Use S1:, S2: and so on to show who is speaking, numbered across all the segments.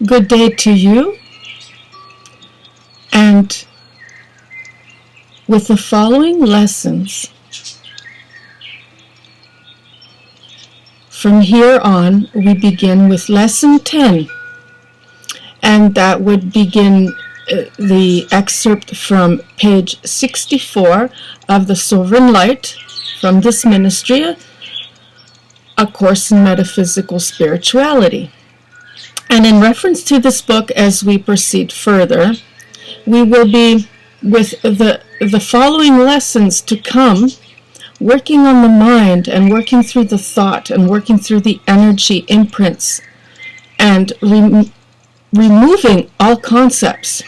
S1: Good day to you. And with the following lessons, from here on, we begin with Lesson 10. And that would begin the excerpt from page 64 of The Sovereign Light from this ministry, A Course in Metaphysical Spirituality. And in reference to this book, as we proceed further, we will be with the following lessons to come, working on the mind and working through the thought and working through the energy imprints and removing all concepts.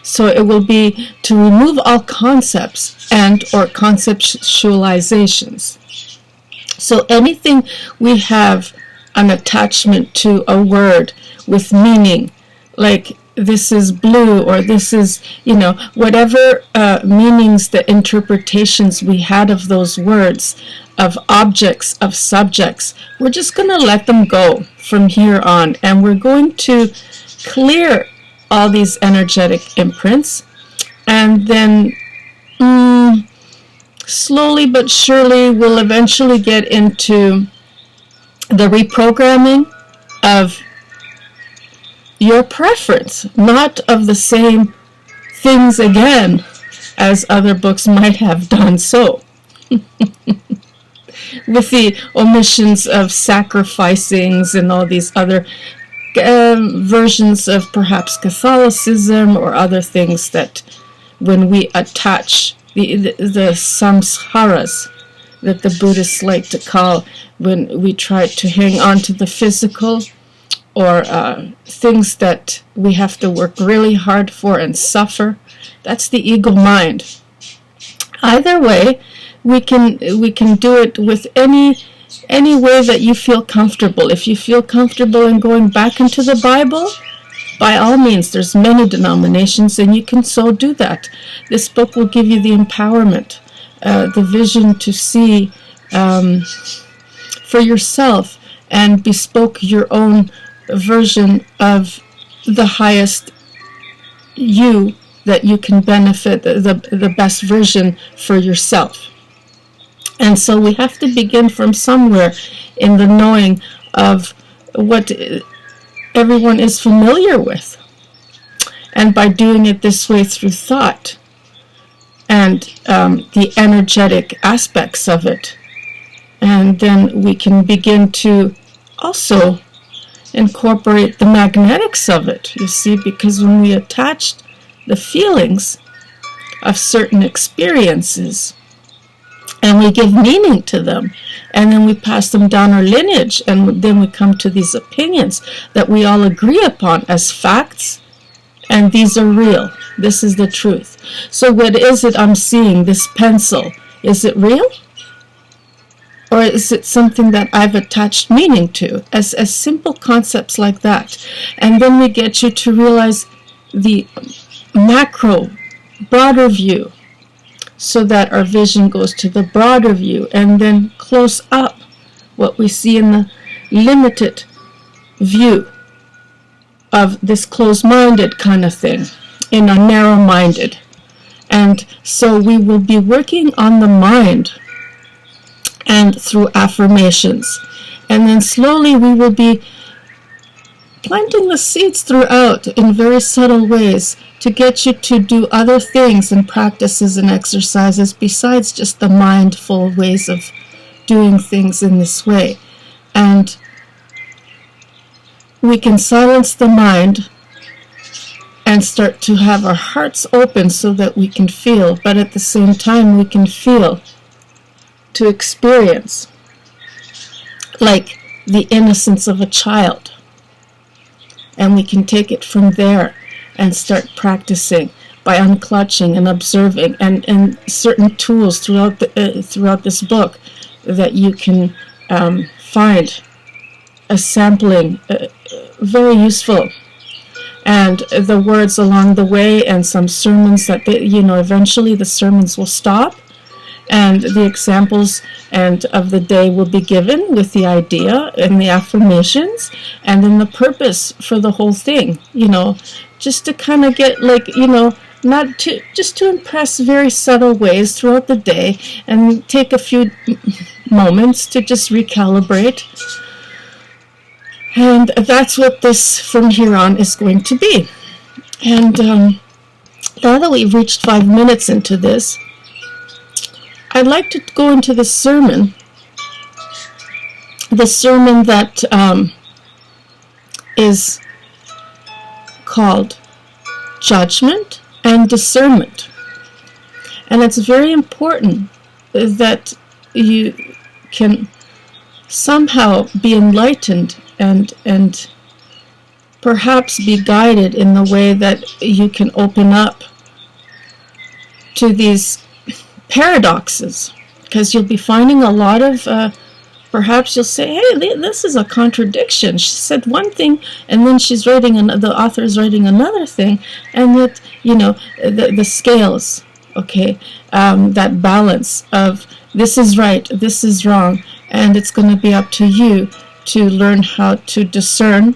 S1: So it will be to remove all concepts and or conceptualizations. So anything we have an attachment to a word with meaning, like this is blue or this is, whatever meanings, the interpretations we had of those words, of objects, of subjects, we're just going to let them go from here on. And we're going to clear all these energetic imprints, and then slowly but surely we'll eventually get into the reprogramming of your preference, not of the same things again as other books might have done so. With the omissions of sacrificings and all these other versions of perhaps Catholicism or other things that when we attach the samskaras that the Buddhists like to call, when we try to hang on to the physical or things that we have to work really hard for and suffer, that's the ego mind. Either way, we can do it with any way that you feel comfortable. If you feel comfortable in going back into the Bible, by all means, there's many denominations and you can so do that. This book will give you the empowerment, the vision to see for yourself and bespoke your own version of the highest you that you can benefit, the best version for yourself. And so we have to begin from somewhere in the knowing of what everyone is familiar with. And by doing it this way through thought and the energetic aspects of it. And then we can begin to also incorporate the magnetics of it, you see, because when we attached the feelings of certain experiences, and we give meaning to them, and then we pass them down our lineage, and then we come to these opinions that we all agree upon as facts, and these are real. This is the truth. So what is it I'm seeing, this pencil? Is it real? Or is it something that I've attached meaning to? As simple concepts like that. And then we get you to realize the macro, broader view, so that our vision goes to the broader view, and then close up what we see in the limited view of this closed-minded kind of thing, in a narrow-minded. And so we will be working on the mind and through affirmations. And then slowly we will be planting the seeds throughout in very subtle ways to get you to do other things and practices and exercises besides just the mindful ways of doing things in this way. And we can silence the mind and start to have our hearts open so that we can feel, but at the same time we can feel to experience like the innocence of a child. And we can take it from there and start practicing by unclutching and observing, and certain tools throughout this book that you can find a sampling very useful, and the words along the way, and some sermons that eventually the sermons will stop, and the examples and of the day will be given with the idea and the affirmations, and then the purpose for the whole thing, just to kind of get not to, just to impress very subtle ways throughout the day, and take a few moments to just recalibrate. And that's what this from here on is going to be. And now that we've reached 5 minutes into this, I'd like to go into the sermon that is called Judgment and Discernment. And it's very important that you can somehow be enlightened and perhaps be guided in the way that you can open up to these paradoxes, because you'll be finding a lot of perhaps you'll say, hey, this is a contradiction. She said one thing, and then she's writing the author is writing another thing, and that the scales, okay, that balance of this is right, this is wrong, and it's going to be up to you to learn how to discern,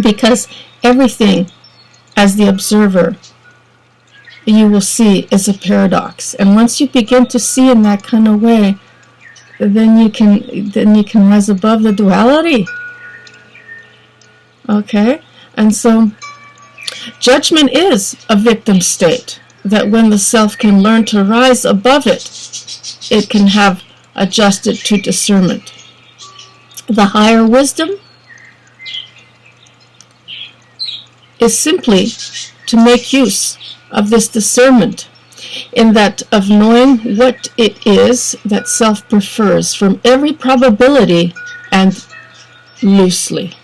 S1: because everything, as the observer, you will see is a paradox. And once you begin to see in that kind of way, then you can rise above the duality. Okay? And so judgment is a victim state, that when the self can learn to rise above it, it can have adjusted to discernment. The higher wisdom is simply to make use of this discernment, in that of knowing what it is that self prefers from every probability and loosely.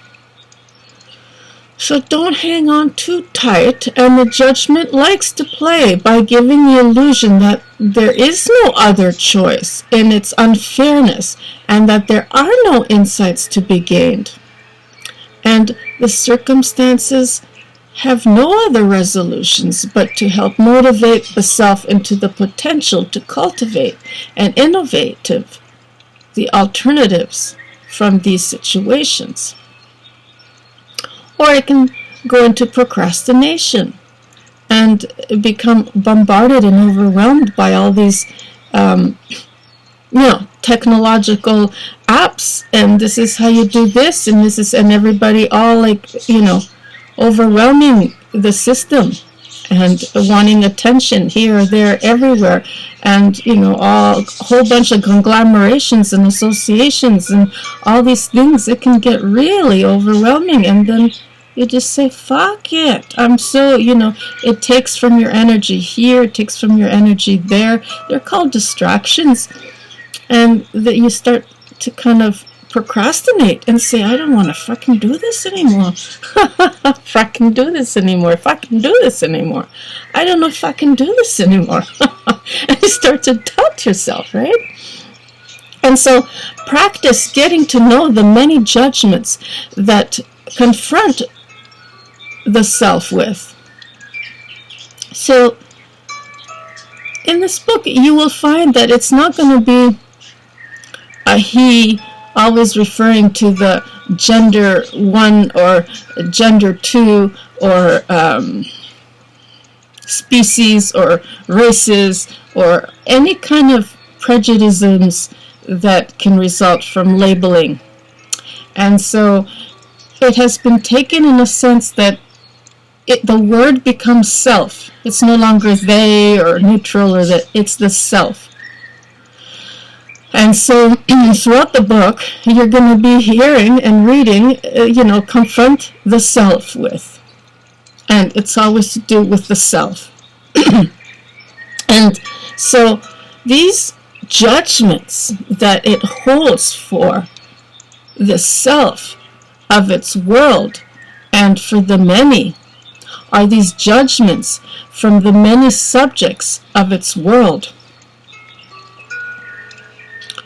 S1: So don't hang on too tight, and the judgment likes to play by giving the illusion that there is no other choice in its unfairness, and that there are no insights to be gained. And the circumstances have no other resolutions but to help motivate the self into the potential to cultivate and innovative the alternatives from these situations. Or it can go into procrastination and become bombarded and overwhelmed by all these technological apps, and this is how you do this, and this is, and everybody all overwhelming the system and wanting attention here, there, everywhere, and a whole bunch of conglomerations and associations and all these things. It can get really overwhelming, and then you just say, fuck it, I'm so, it takes from your energy here, it takes from your energy there. They're called distractions, and that you start to kind of procrastinate and say, I don't want to fucking do this anymore. Fucking do this anymore. Fucking do this anymore. I don't know if I can do this anymore. And you start to doubt yourself, right? And so practice getting to know the many judgments that confront the self with. So in this book, you will find that it's not going to be a he always referring to the gender 1 or gender 2 or species or races or any kind of prejudices that can result from labeling. And so it has been taken in a sense that the word becomes self. It's no longer they or neutral, or that it's the self. And so throughout the book, you're going to be hearing and reading, confront the self with. And it's always to do with the self. And so these judgments that it holds for the self of its world and for the many are these judgments from the many subjects of its world.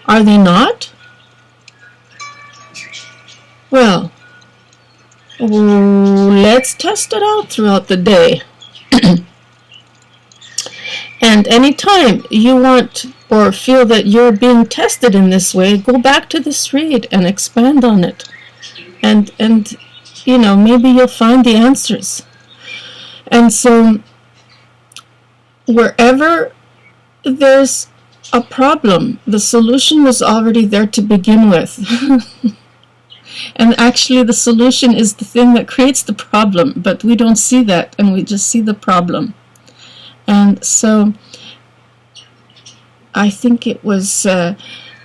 S1: Are they not? Well, let's test it out throughout the day. And anytime you want or feel that you're being tested in this way, go back to this read and expand on it. And maybe you'll find the answers. And so wherever there's a problem, the solution was already there to begin with. And actually the solution is the thing that creates the problem, but we don't see that, and we just see the problem. And so I think it was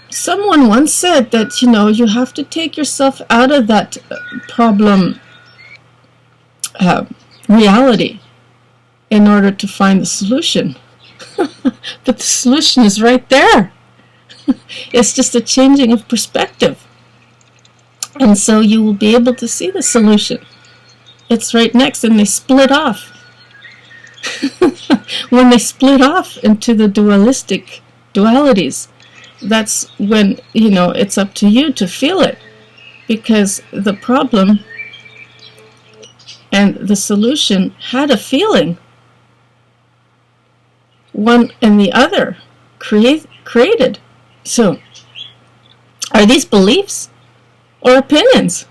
S1: someone once said that you have to take yourself out of that problem reality in order to find the solution. But the solution is right there. It's just a changing of perspective. And so you will be able to see the solution. It's right next, and they split off. When they split off into the dualities, that's when, it's up to you to feel it. Because the problem and the solution had a feeling. One and the other created. So, are these beliefs or opinions?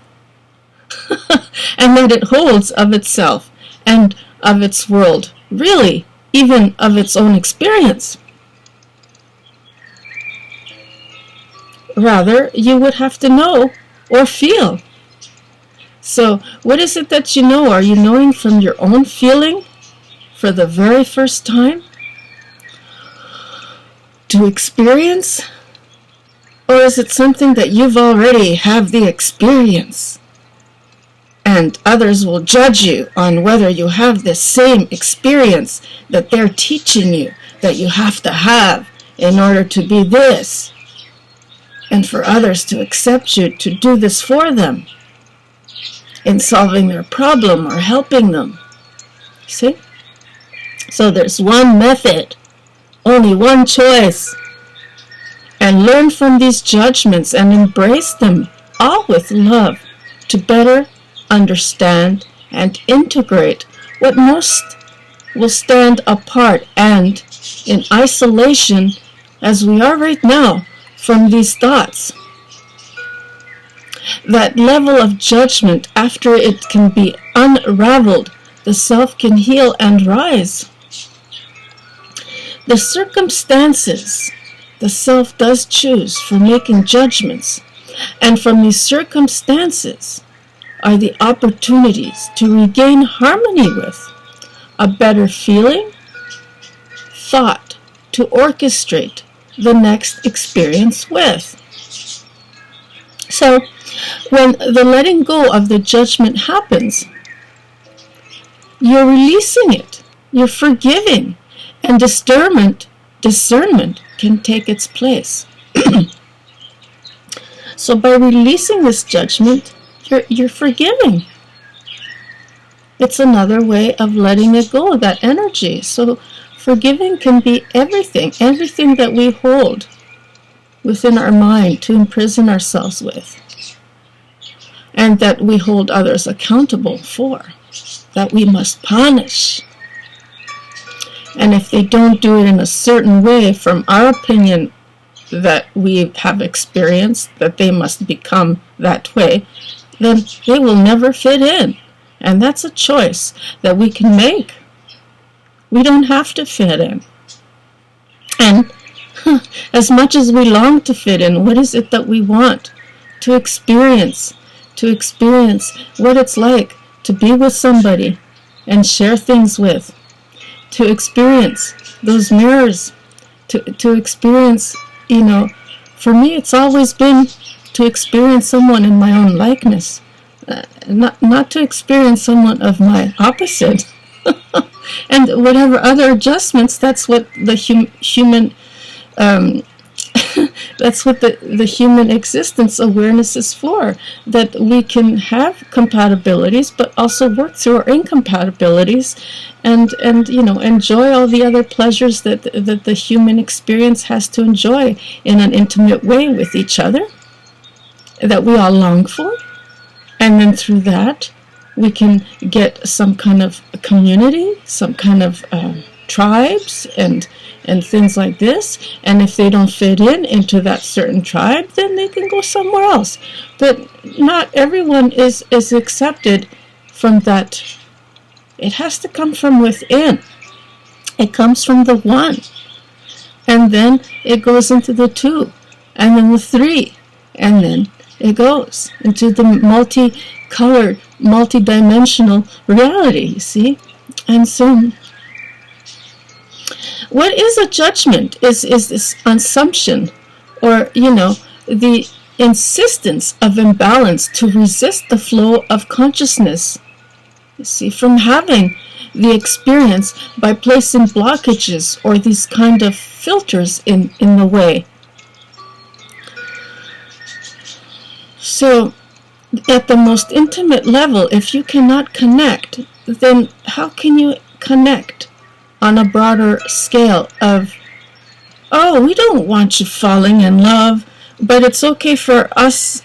S1: And that it holds of itself and of its world, really, even of its own experience. Rather, you would have to know or feel. So, what is it that you know? Are you knowing from your own feeling for the very first time? To experience? Or is it something that you've already have the experience? And others will judge you on whether you have the same experience that they're teaching you that you have to have in order to be this. And for others to accept you to do this for them in solving their problem or helping them. See? So there's one method, only one choice. And learn from these judgments and embrace them, all with love, to better understand and integrate what most will stand apart and in isolation, as we are right now, from these thoughts. That level of judgment, after it can be unraveled, the self can heal and rise. The circumstances the self does choose for making judgments, and from these circumstances are the opportunities to regain harmony with, a better feeling, thought to orchestrate the next experience with. So, when the letting go of the judgment happens, you're releasing it, you're forgiving, and discernment can take its place. So by releasing this judgment, you're forgiving. It's another way of letting it go, that energy. So forgiving can be everything that we hold within our mind to imprison ourselves with, and that we hold others accountable for, that we must punish. And if they don't do it in a certain way, from our opinion that we have experienced, that they must become that way, then they will never fit in. And that's a choice that we can make. We don't have to fit in. And as much as we long to fit in, what is it that we want? To experience what it's like to be with somebody and share things with. To experience those mirrors, to experience, for me it's always been to experience someone in my own likeness, not to experience someone of my opposite. And whatever other adjustments, that's what the human that's what the human existence awareness is for, that we can have compatibilities but also work through our incompatibilities and enjoy all the other pleasures that the human experience has to enjoy in an intimate way with each other that we all long for. And then through that we can get some kind of community, some kind of tribes and things like this, and if they don't fit into that certain tribe, then they can go somewhere else. But not everyone is accepted from that. It has to come from within. It comes from the one, and then it goes into the two, and then the three, and then it goes into the multicolored, multidimensional reality, you see. And so what is a judgment is this assumption, or the insistence of imbalance to resist the flow of consciousness, you see, from having the experience by placing blockages or these kind of filters in the way. So at the most intimate level, if you cannot connect, then how can you connect on a broader scale of, oh, we don't want you falling in love, but it's okay for us,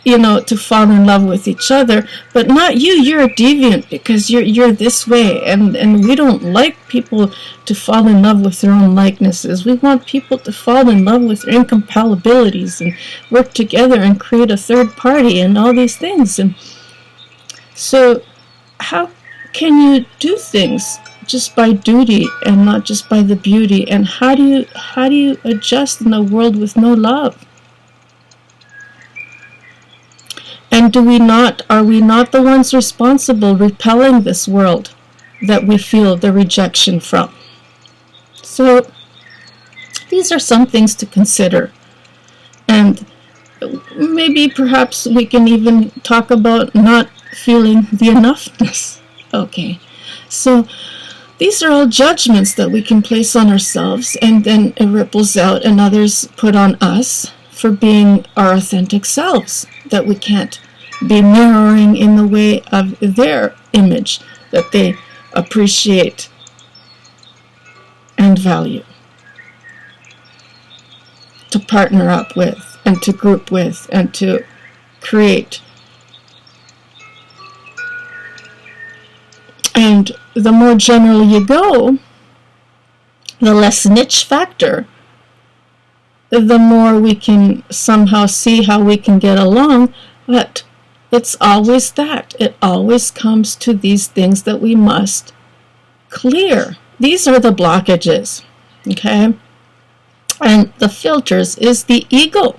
S1: to fall in love with each other, but not you. You're a deviant because you're this way, and we don't like people to fall in love with their own likenesses. We want people to fall in love with their incompatibilities and work together and create a third party and all these things. And so how can you do things just by duty and not just by the beauty? And how do you adjust in a world with no love? And are we not the ones responsible repelling this world that we feel the rejection from? So these are some things to consider. And maybe perhaps we can even talk about not feeling the enoughness. Okay, so these are all judgments that we can place on ourselves, and then it ripples out and others put on us for being our authentic selves, that we can't be mirroring in the way of their image that they appreciate and value, to partner up with and to group with and to create. And the more general you go, the less niche factor, the more we can somehow see how we can get along. But it's always that. It always comes to these things that we must clear. These are the blockages, okay? And the filters is the ego.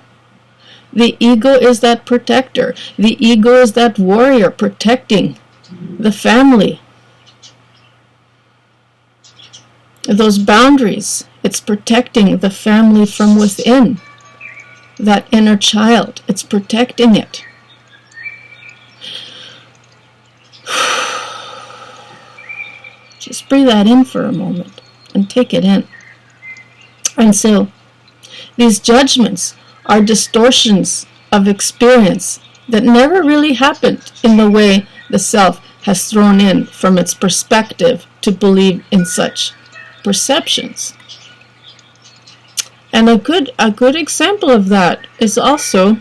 S1: The ego is that protector. The ego is that warrior protecting the family. Those boundaries, it's protecting the family from within. That inner child, it's protecting it. Just breathe that in for a moment and take it in. And so these judgments are distortions of experience that never really happened in the way the self has thrown in from its perspective to believe in such perceptions. And a good example of that is also,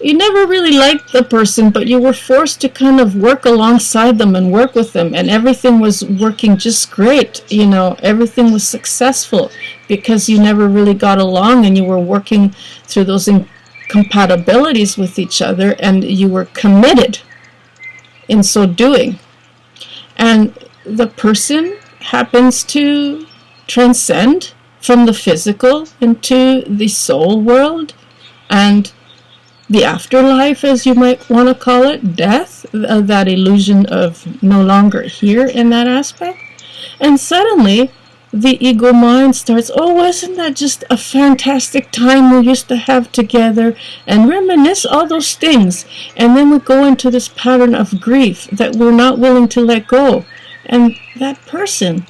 S1: you never really liked the person, but you were forced to kind of work alongside them and work with them, and everything was working just great. Everything was successful because you never really got along, and you were working through those incompatibilities with each other, and you were committed in so doing. And the person happens to transcend from the physical into the soul world and the afterlife, as you might want to call it, death, that illusion of no longer here in that aspect. And suddenly the ego mind starts, oh, wasn't that just a fantastic time we used to have together, and reminisce all those things. And then we go into this pattern of grief that we're not willing to let go. And that person,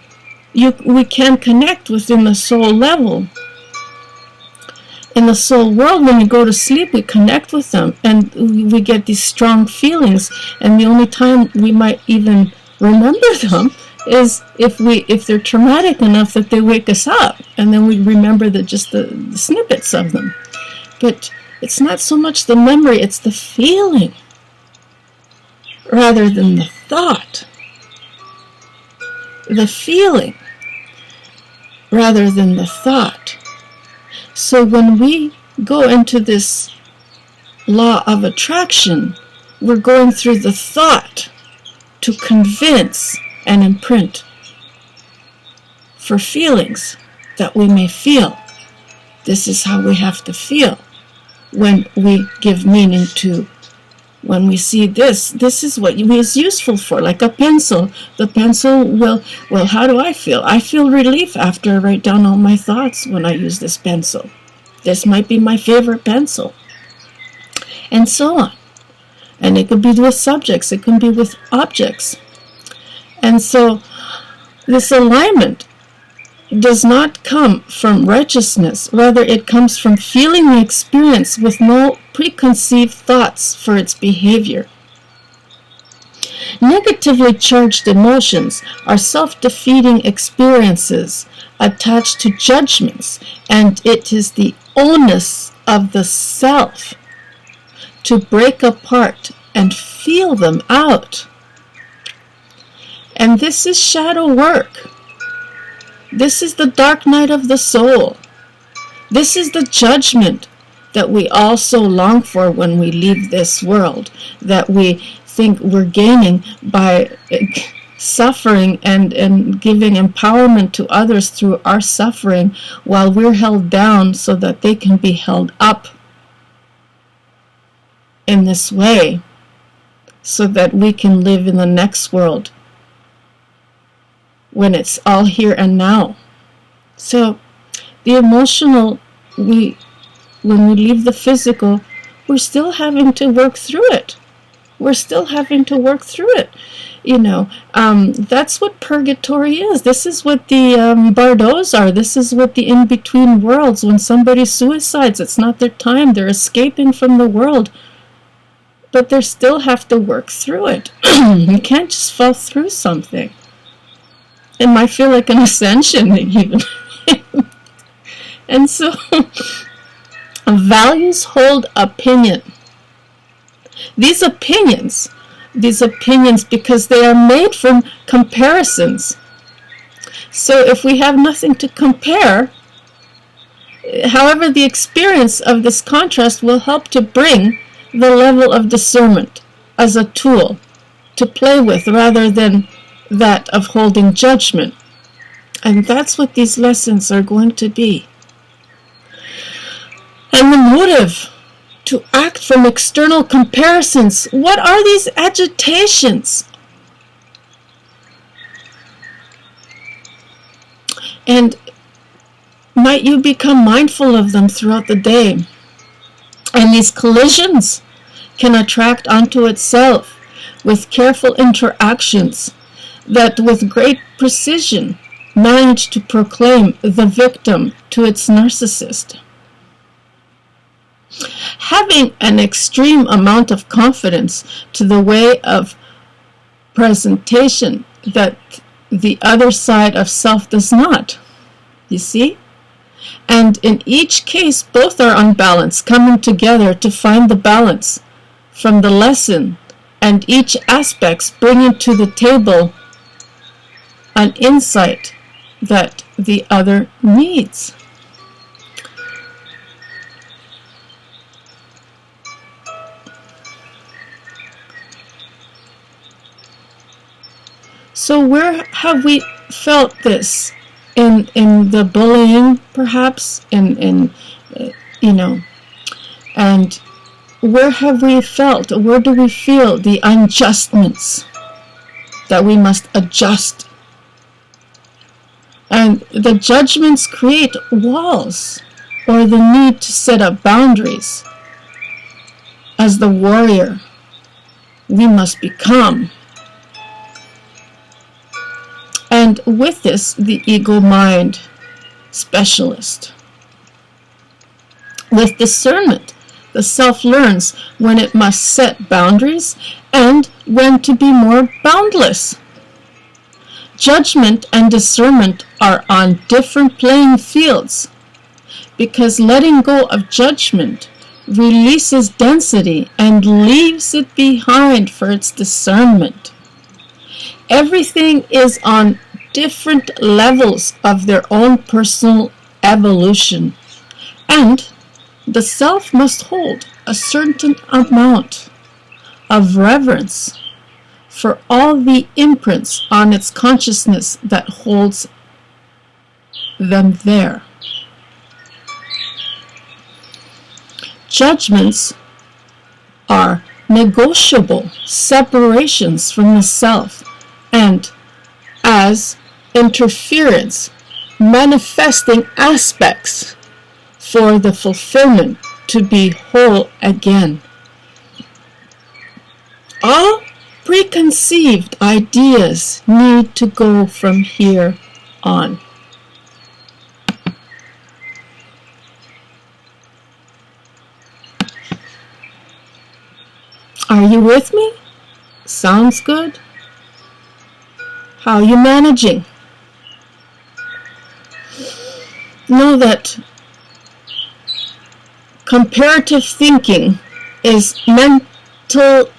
S1: we can connect within the soul level. In the soul world, when you go to sleep, we connect with them, and we get these strong feelings. And the only time we might even remember them is if they're traumatic enough that they wake us up, and then we remember the snippets of them. But it's not so much the memory; it's the feeling, rather than the thought. the feeling rather than the thought. So when we go into this law of attraction, we're going through the thought to convince and imprint for feelings that we may feel. This is how we have to feel when we give meaning to, when we see this is what is useful for, like a pencil. The pencil will, well, how do I feel? I feel relief after I write down all my thoughts when I use this pencil. This might be my favorite pencil. And so on. And it could be with subjects, it can be with objects. And so this alignment does not come from righteousness. Rather, it comes from feeling the experience with no preconceived thoughts for its behavior. Negatively charged emotions are self-defeating experiences attached to judgments, and it is the onus of the self to break apart and feel them out. And this is shadow work. This is the dark night of the soul. This is the judgment that we all so long for when we leave this world, that we think we're gaining by suffering and giving empowerment to others through our suffering, while we're held down so that they can be held up in this way, so that we can live in the next world when it's all here and now. So the emotional, when we leave the physical, we're still having to work through it. We're still having to work through it. That's what purgatory is. This is what the bardos are. This is what the in-between worlds. When somebody suicides, it's not their time. They're escaping from the world. But they still have to work through it. You can't just fall through something. It might feel like an ascension even. And so, values hold opinion. These opinions, because they are made from comparisons. So if we have nothing to compare, however, the experience of this contrast will help to bring the level of discernment as a tool to play with, rather than that of holding judgment. And that's what these lessons are going to be. And the motive to act from external comparisons. What are these agitations? And might you become mindful of them throughout the day? And these collisions can attract onto itself with careful interactions that with great precision manage to proclaim the victim to its narcissist. Having an extreme amount of confidence to the way of presentation that the other side of self does not. You see? And in each case, both are unbalanced, coming together to find the balance from the lesson, and each aspects bringing to the table an insight that the other needs. So where have we felt this? In the bullying, perhaps, and where have we felt, where do we feel the unjustments that we must adjust? And the judgments create walls, or the need to set up boundaries. As the warrior, we must become. And with this, the ego mind specialist. With discernment, the self learns when it must set boundaries and when to be more boundless. Judgment and discernment are on different playing fields, because letting go of judgment releases density and leaves it behind for its discernment. Everything is on different levels of their own personal evolution, and the self must hold a certain amount of reverence for all the imprints on its consciousness that holds them there. Judgments are negotiable separations from the self, and as interference, manifesting aspects for the fulfillment to be whole again. All preconceived ideas need to go from here on. Are you with me? Sounds good? How are you managing? Know that comparative thinking is mental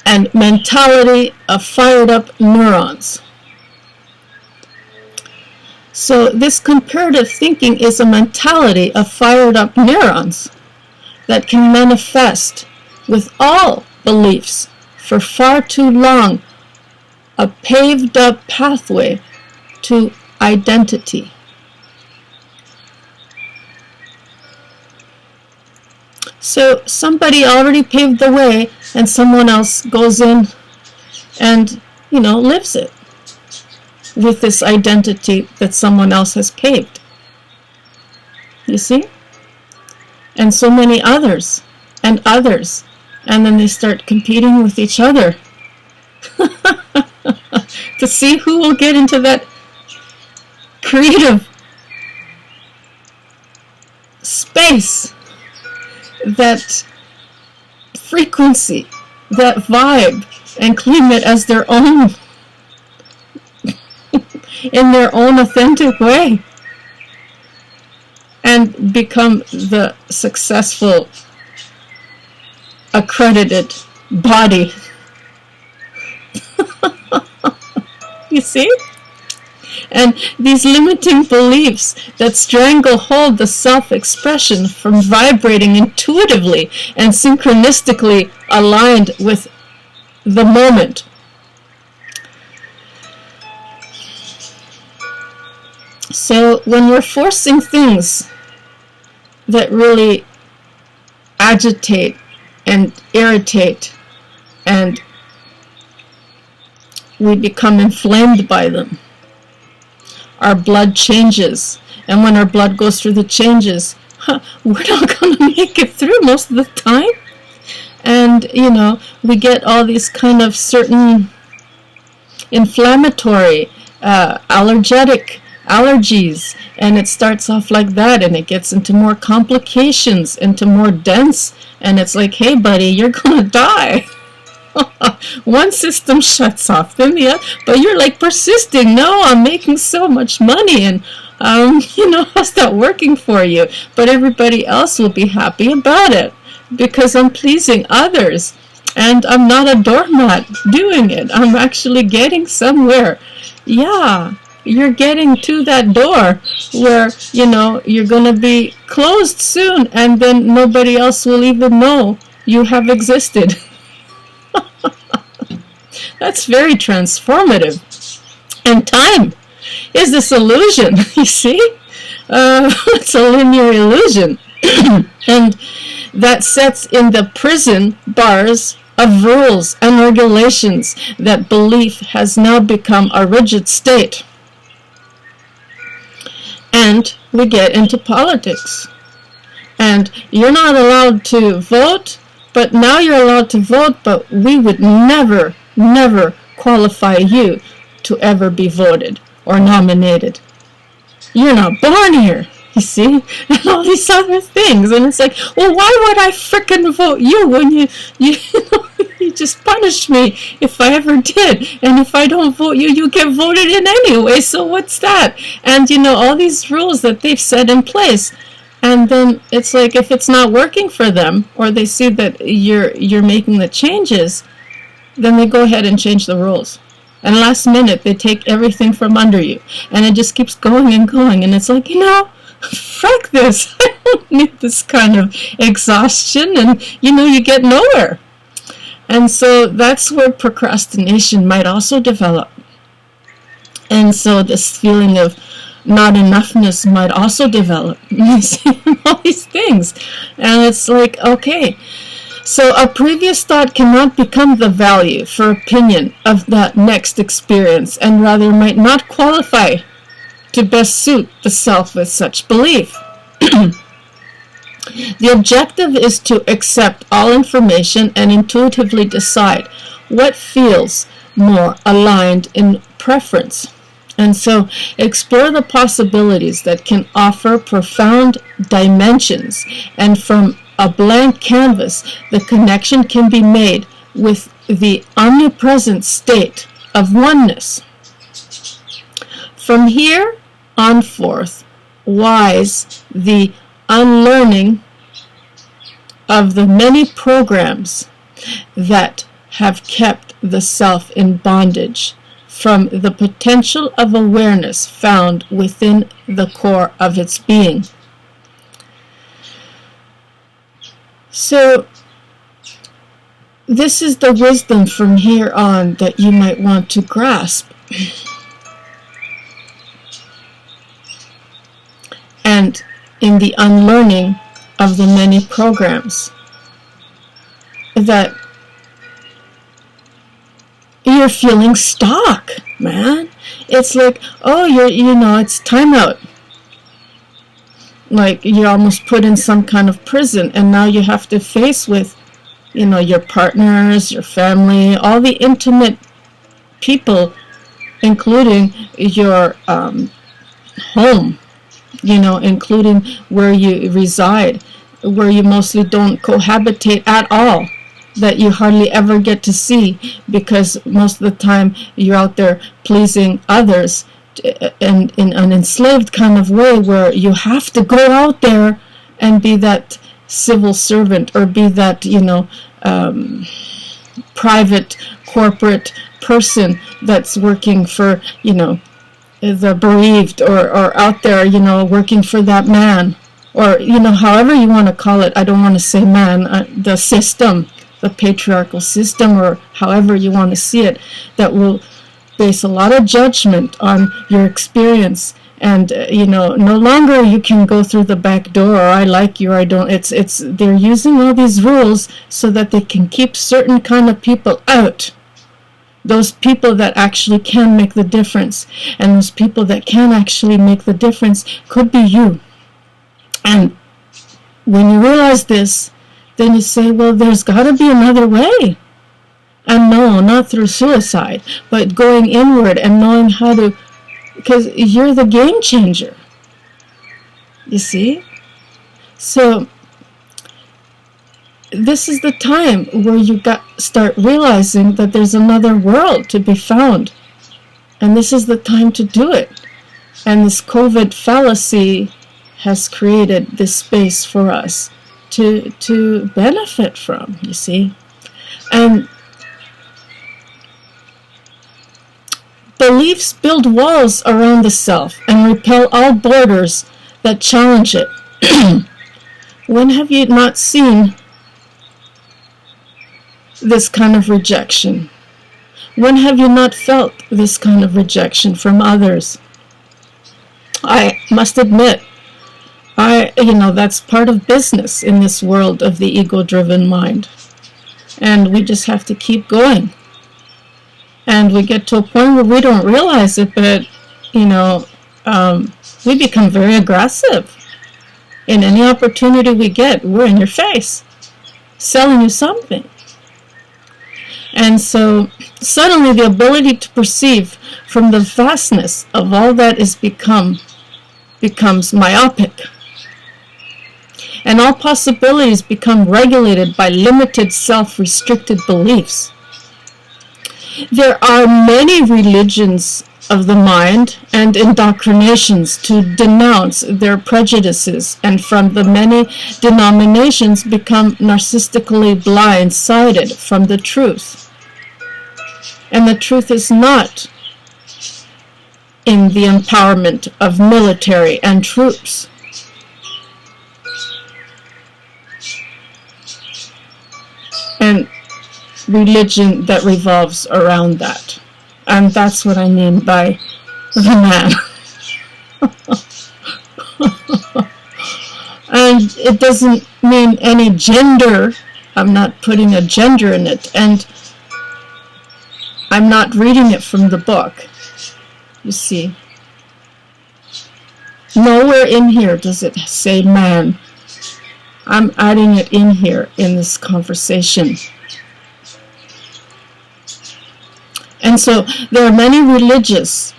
S1: and mentality of fired up neurons. So this comparative thinking is a mentality of fired up neurons that can manifest with all beliefs for far too long, a paved up pathway to identity. So somebody already paved the way, and someone else goes in and, lives it with this identity that someone else has paved. You see? And so many others, and then they start competing with each other to see who will get into that creative space, that frequency, that vibe, and claim it as their own in their own authentic way, and become the successful, accredited body. You see? And these limiting beliefs that stranglehold the self-expression from vibrating intuitively and synchronistically aligned with the moment. So when we're forcing things that really agitate and irritate, and we become inflamed by them, our blood changes, and when our blood goes through the changes, we're not going to make it through most of the time. And, we get all these kind of certain inflammatory, allergies, and it starts off like that, and it gets into more complications, into more dense, and it's like, hey buddy, you're gonna die. One system shuts off, then the other, but you're like persisting. No, I'm making so much money, and how's that working for you? But everybody else will be happy about it because I'm pleasing others, and I'm not a doormat doing it. I'm actually getting somewhere. Yeah, you're getting to that door where, you're going to be closed soon, and then nobody else will even know you have existed. That's very transformative. And time is this illusion, you see? It's a linear illusion. And that sets in the prison bars of rules and regulations that belief has now become a rigid state. And we get into politics. And you're not allowed to vote, but now you're allowed to vote, but we would never qualify you to ever be voted or nominated. You're not born here, you see, and all these other things. And it's like, well, why would I frickin' vote you when you just punish me if I ever did? And if I don't vote you, you get voted in anyway, so what's that? And, all these rules that they've set in place. And then it's like, if it's not working for them, or they see that you're making the changes, then they go ahead and change the rules. And last minute, they take everything from under you. And it just keeps going and going. And it's like, fuck this. I don't need this kind of exhaustion. And, you get nowhere. And so that's where procrastination might also develop. And so this feeling of not enoughness might also develop. You see, all these things. And it's like, okay. So a previous thought cannot become the value for opinion of that next experience, and rather might not qualify to best suit the self with such belief. The objective is to accept all information and intuitively decide what feels more aligned in preference. And so explore the possibilities that can offer profound dimensions, and from a blank canvas, the connection can be made with the omnipresent state of oneness. From here on forth, wise the unlearning of the many programs that have kept the self in bondage from the potential of awareness found within the core of its being. So, this is the wisdom from here on that you might want to grasp. And in the unlearning of the many programs that you're feeling stuck, man. It's like, oh, it's time out. Like you're almost put in some kind of prison, and now you have to face with, your partners, your family, all the intimate people, including your home, including where you reside, where you mostly don't cohabitate at all, that you hardly ever get to see, because most of the time you're out there pleasing others, and in an enslaved kind of way, where you have to go out there and be that civil servant, or be that private corporate person that's working for the bereaved, or out there working for that man, or however you want to call it. I don't want to say man, the system, the patriarchal system, or however you want to see it, that will base a lot of judgment on your experience. And no longer you can go through the back door, or I like you, or I don't. They're using all these rules so that they can keep certain kind of people out. Those people that actually can make the difference, and those people that can actually make the difference could be you. And when you realize this, then you say, well, there's got to be another way. And no, not through suicide, but going inward and knowing how to, because you're the game changer. You see? So this is the time where you start realizing that there's another world to be found. And this is the time to do it. And this COVID fallacy has created this space for us to benefit from, you see. And beliefs build walls around the self and repel all borders that challenge it. When have you not seen this kind of rejection? When have you not felt this kind of rejection from others? I must admit, that's part of business in this world of the ego-driven mind. And we just have to keep going. And we get to a point where we don't realize it, but, we become very aggressive. In any opportunity we get, we're in your face, selling you something. And so suddenly the ability to perceive from the vastness of all that is becomes myopic. And all possibilities become regulated by limited self-restricted beliefs. There are many religions of the mind and indoctrinations to denounce their prejudices, and from the many denominations become narcissistically blind-sided from the truth. And the truth is not in the empowerment of military and troops. And religion that revolves around that. And that's what I mean by the man. And it doesn't mean any gender. I'm not putting a gender in it. And I'm not reading it from the book. You see. Nowhere in here does it say man. I'm adding it in here in this conversation. And so there are many religious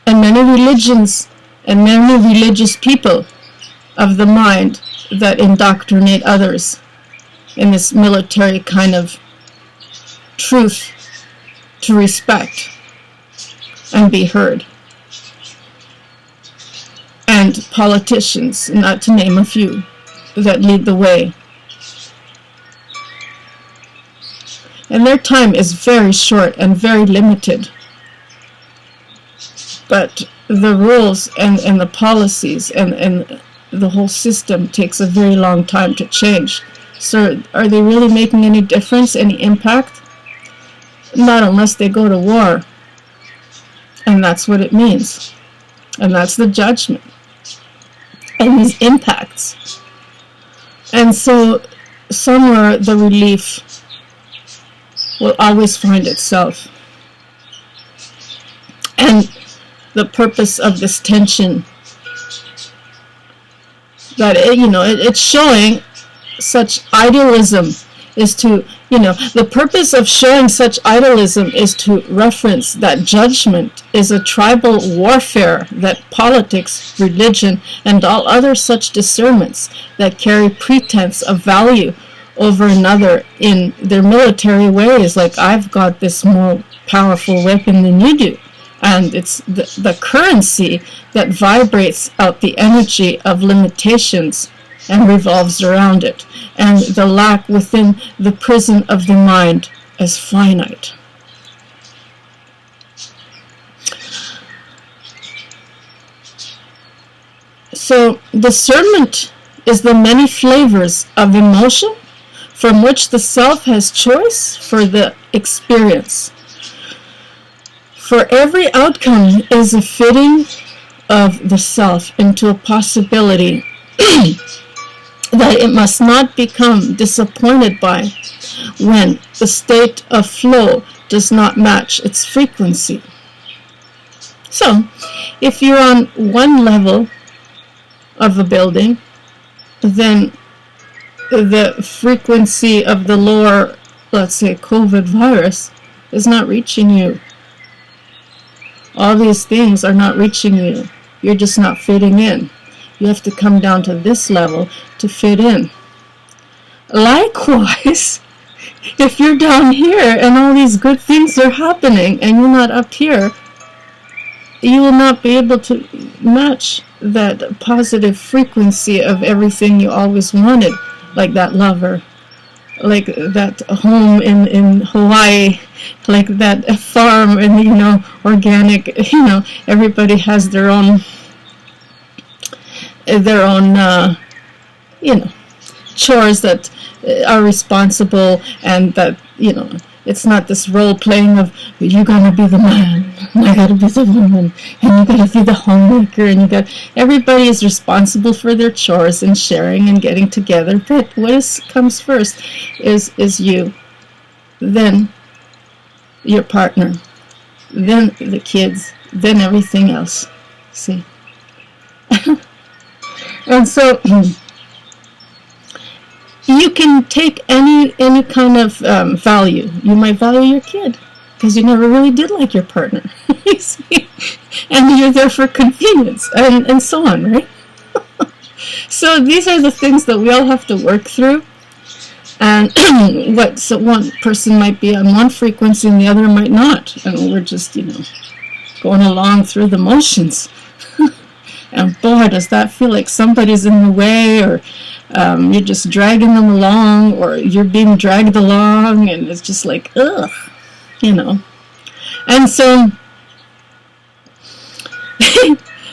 S1: and many religions and many religious people of the mind that indoctrinate others in this military kind of truth to respect and be heard. And politicians, not to name a few, that lead the way. And their time is very short and very limited. But the rules and the policies and the whole system takes a very long time to change. So are they really making any difference, any impact? Not unless they go to war. And that's what it means. And that's the judgment. And these impacts. And so somewhere the relief will always find itself. And the purpose of this tension, that it's showing such idealism is to, the purpose of showing such idealism is to reference that judgment is a tribal warfare, that politics, religion, and all other such discernments that carry pretense of value over another in their military ways, like I've got this more powerful weapon than you do. And it's the currency that vibrates out the energy of limitations and revolves around it, and the lack within the prison of the mind as finite. So discernment is the many flavors of emotion from which the self has choice for the experience. For every outcome is a fitting of the self into a possibility that it must not become disappointed by when the state of flow does not match its frequency. So, if you're on one level of a building, then the frequency of the lower, let's say, COVID virus is not reaching you. All these things are not reaching you. You're just not fitting in. You have to come down to this level to fit in. Likewise, if you're down here and all these good things are happening and you're not up here, you will not be able to match that positive frequency of everything you always wanted, like that lover, like that home in Hawaii, like that farm and, organic, everybody has their own chores that are responsible, and that, it's not this role playing of you gotta be the man, and I gotta be the woman, and you gotta be the homemaker, and everybody is responsible for their chores and sharing and getting together. But what comes first is you, then your partner, then the kids, then everything else. See? And so you can take any kind of value. You might value your kid because you never really did like your partner. You see? And you're there for convenience and so on, right? So these are the things that we all have to work through. And so one person might be on one frequency and the other might not. And we're just, going along through the motions. And boy, does that feel like somebody's in the way, or you're just dragging them along, or you're being dragged along, and it's just like, ugh, And so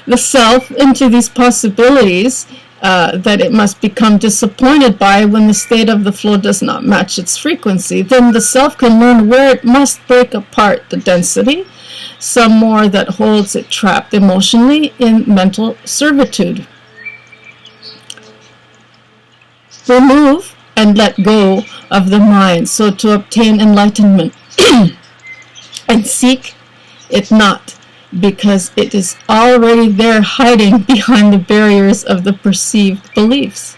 S1: the self into these possibilities that it must become disappointed by when the state of the flow does not match its frequency. Then the self can learn where it must break apart the density, some more that holds it trapped emotionally in mental servitude. Remove and let go of the mind, so to obtain enlightenment, and seek it not, because it is already there hiding behind the barriers of the perceived beliefs.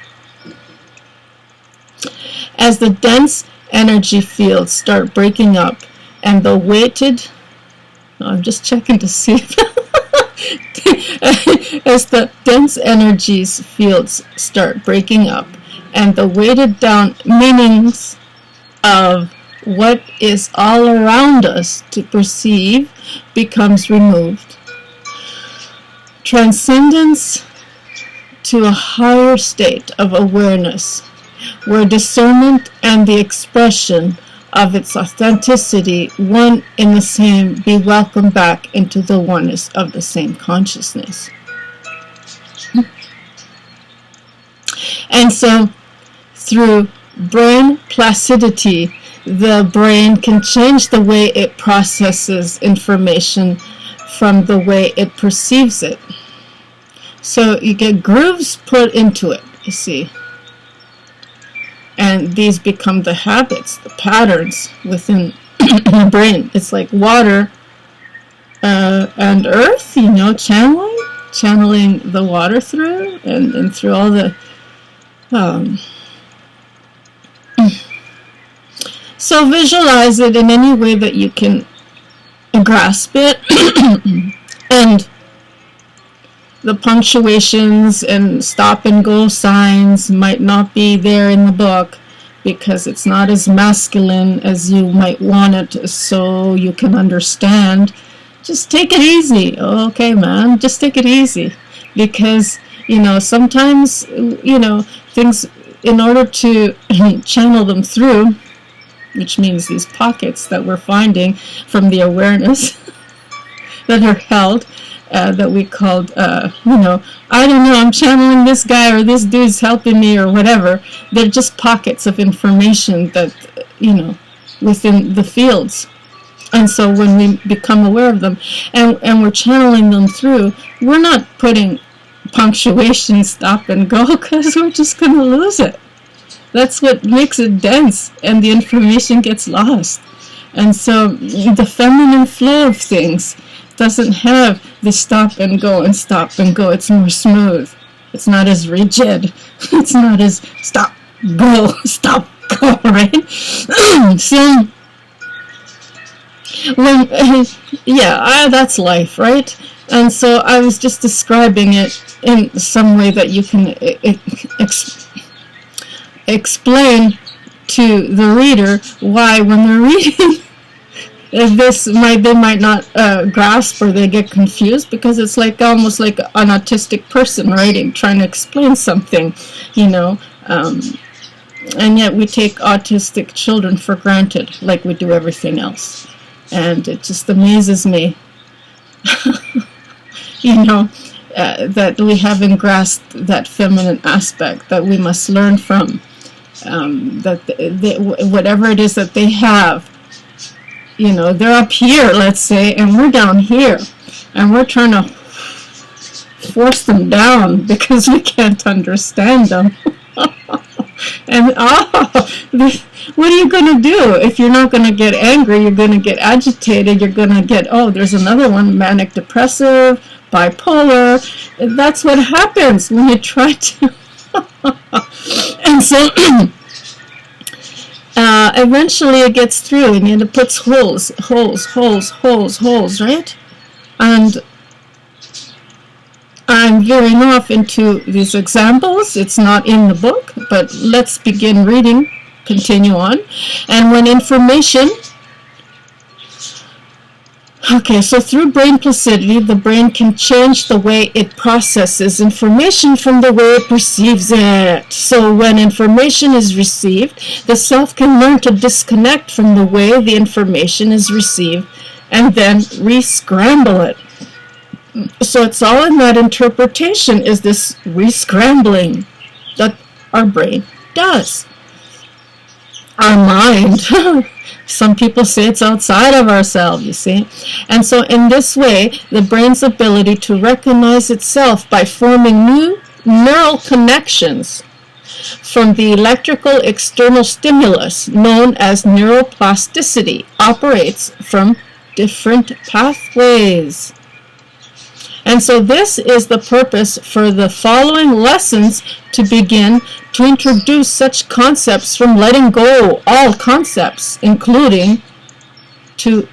S1: As the dense energy fields start breaking up and the weighted, I'm just checking to see as the dense energies fields start breaking up and the weighted down meanings of what is all around us to perceive becomes removed, transcendence to a higher state of awareness, where discernment and the expression of its authenticity, one in the same, be welcomed back into the oneness of the same consciousness. And so, through brain placidity, the brain can change the way it processes information from the way it perceives it. So you get grooves put into it, you see. And these become the habits, the patterns within the brain. It's like water and earth, channeling the water through and through all the... So visualize it in any way that you can grasp it. And the punctuations and stop and go signs might not be there in the book because it's not as masculine as you might want it, so you can understand. Just take it easy. Okay, man, just take it easy. Because, sometimes, things, in order to channel them through, which means these pockets that we're finding from the awareness that are held, that we called, I don't know, I'm channeling this guy or this dude's helping me or whatever. They're just pockets of information that, within the fields. And so when we become aware of them and we're channeling them through, we're not putting punctuation, stop and go, because we're just going to lose it. That's what makes it dense, and the information gets lost. And so the feminine flow of things doesn't have the stop and go and stop and go. It's more smooth. It's not as rigid. It's not as stop, go, stop, go, right? So, that's life, right? And so I was just describing it in some way that you can explain to the reader why when they're reading they might not grasp or they get confused, because it's like almost like an autistic person writing, trying to explain something, and yet we take autistic children for granted like we do everything else. And it just amazes me that we haven't grasped that feminine aspect that we must learn from. That whatever it is that they have, they're up here, let's say, and we're down here, and we're trying to force them down because we can't understand them. And what are you going to do? If you're not going to get angry, you're going to get agitated, you're going to get, there's another one, manic depressive, bipolar. That's what happens when you try to. And so eventually it gets through, and it puts holes, right? And I'm veering off into these examples. It's not in the book, but let's begin reading, continue on. And when information... Okay, so through brain placidity, the brain can change the way it processes information from the way it perceives it. So when information is received, the self can learn to disconnect from the way the information is received and then re-scramble it. So it's all in that interpretation, is this re-scrambling that our brain does. Our mind, some people say it's outside of ourselves, you see. And so in this way, the brain's ability to recognize itself by forming new neural connections from the electrical external stimulus known as neuroplasticity operates from different pathways. And so this is the purpose for the following lessons, to begin to introduce such concepts from letting go all concepts, including to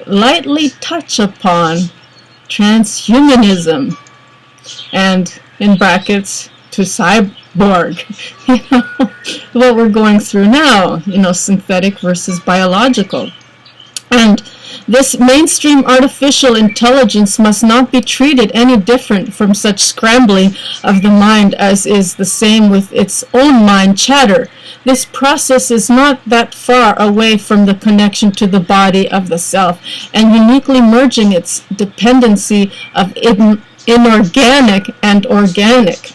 S1: lightly touch upon transhumanism and, in brackets, to cyborg, what we're going through now, synthetic versus biological. And this mainstream artificial intelligence must not be treated any different from such scrambling of the mind as is the same with its own mind chatter. This process is not that far away from the connection to the body of the self, and uniquely merging its dependency of inorganic and organic.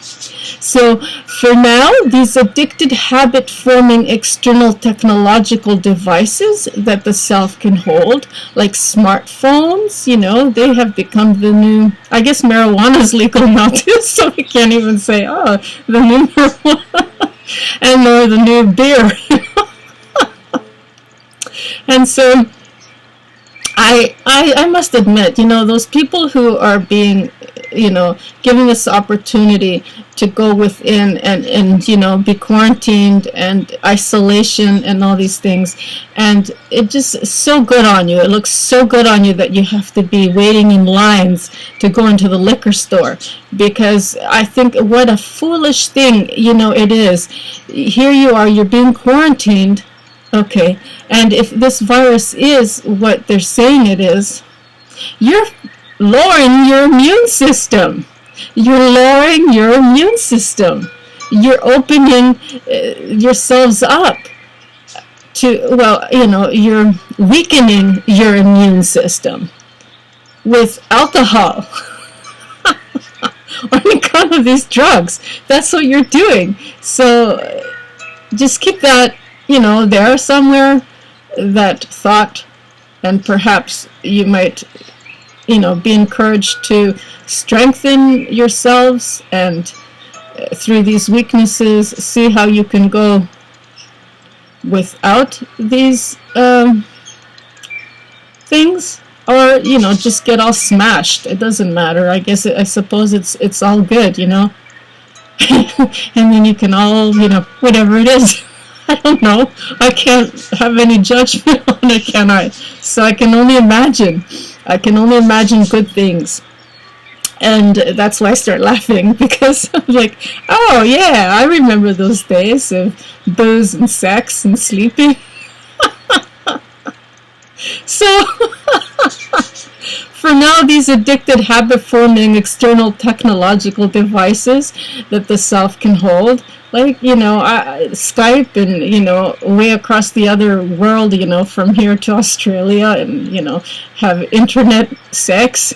S1: So for now, these addicted habit-forming external technological devices that the self can hold, like smartphones, they have become the new, I guess marijuana is legal now too, so we can't even say, the new marijuana, and or the new beer. And so I must admit, those people who are being, given this opportunity to go within and be quarantined and isolation and all these things, and it just is so good on you. It looks so good on you that you have to be waiting in lines to go into the liquor store, because I think what a foolish thing, it is. Here you are, you're being quarantined. Okay, and if this virus is what they're saying it is, you're lowering your immune system. You're lowering your immune system. You're opening yourselves up to, you're weakening your immune system with alcohol or any kind of these drugs. That's what you're doing. So just keep that, there somewhere, that thought, and perhaps you might, be encouraged to strengthen yourselves, and through these weaknesses, see how you can go without these things, or just get all smashed. It doesn't matter. I suppose it's all good, and then you can all, whatever it is. I don't know. I can't have any judgment on it, can I? So I can only imagine. I can only imagine good things. And that's why I start laughing, because I'm like, oh yeah, I remember those days of booze and sex and sleeping. So, for now, these addicted habit-forming external technological devices that the self can hold, like, Skype and, way across the other world, from here to Australia, and, have internet sex,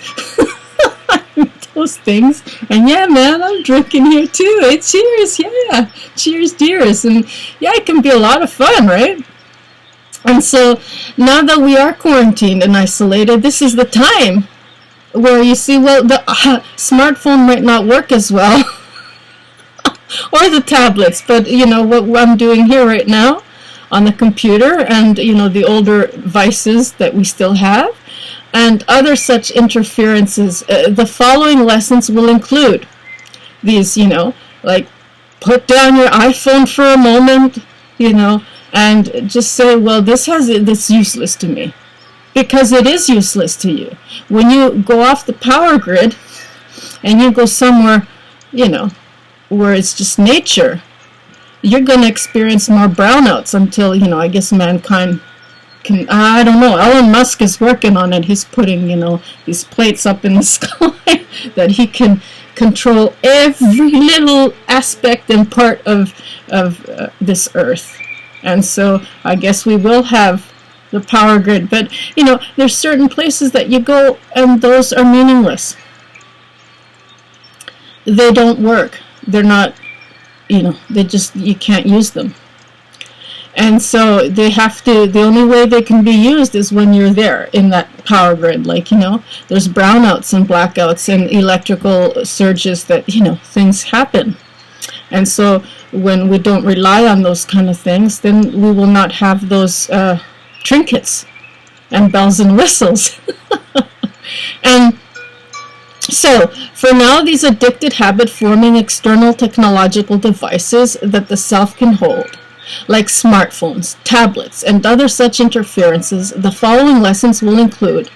S1: those things. And yeah, man, I'm drinking here too. Hey, cheers, yeah. Cheers, dears. And yeah, it can be a lot of fun, right? And so now that we are quarantined and isolated, this is the time where you see, well, the smartphone might not work as well, or the tablets, but what I'm doing here right now on the computer, and the older devices that we still have, and other such interferences. The following lessons will include these, like put down your iPhone for a moment, and just say, well, this is useless to me, because it is useless to you. When you go off the power grid and you go somewhere, where it's just nature, you're going to experience more brownouts until, I guess mankind can, I don't know, Elon Musk is working on it. He's putting, these plates up in the sky that he can control every little aspect and part of this earth. And so I guess we will have the power grid. But, there's certain places that you go and those are meaningless. They don't work. They're not, you can't use them. And so the only way they can be used is when you're there in that power grid. Like, there's brownouts and blackouts and electrical surges that, things happen. And so when we don't rely on those kind of things, then we will not have those trinkets and bells and whistles. And so, for now, these addicted habit-forming external technological devices that the self can hold, like smartphones, tablets, and other such interferences, the following lessons will include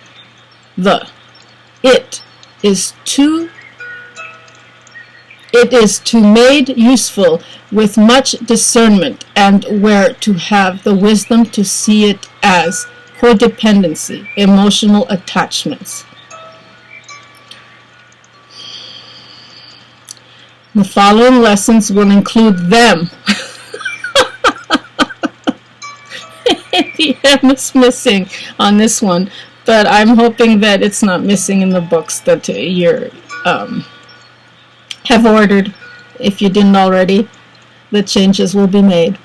S1: it is to made useful with much discernment, and where to have the wisdom to see it as codependency, emotional attachments. The following lessons will include them. The M is missing on this one, but I'm hoping that it's not missing in the books that you have ordered. If you didn't already, the changes will be made.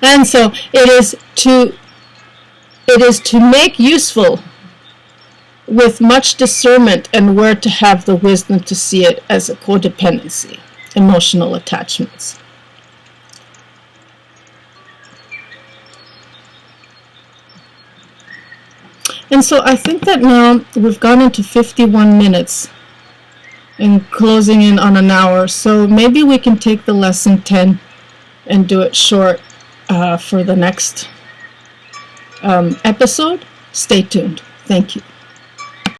S1: And so it is to make useful with much discernment, and where to have the wisdom to see it as a codependency, emotional attachments. And so I think that now we've gone into 51 minutes and closing in on an hour. So maybe we can take the lesson 10 and do it short for the next episode. Stay tuned. Thank you.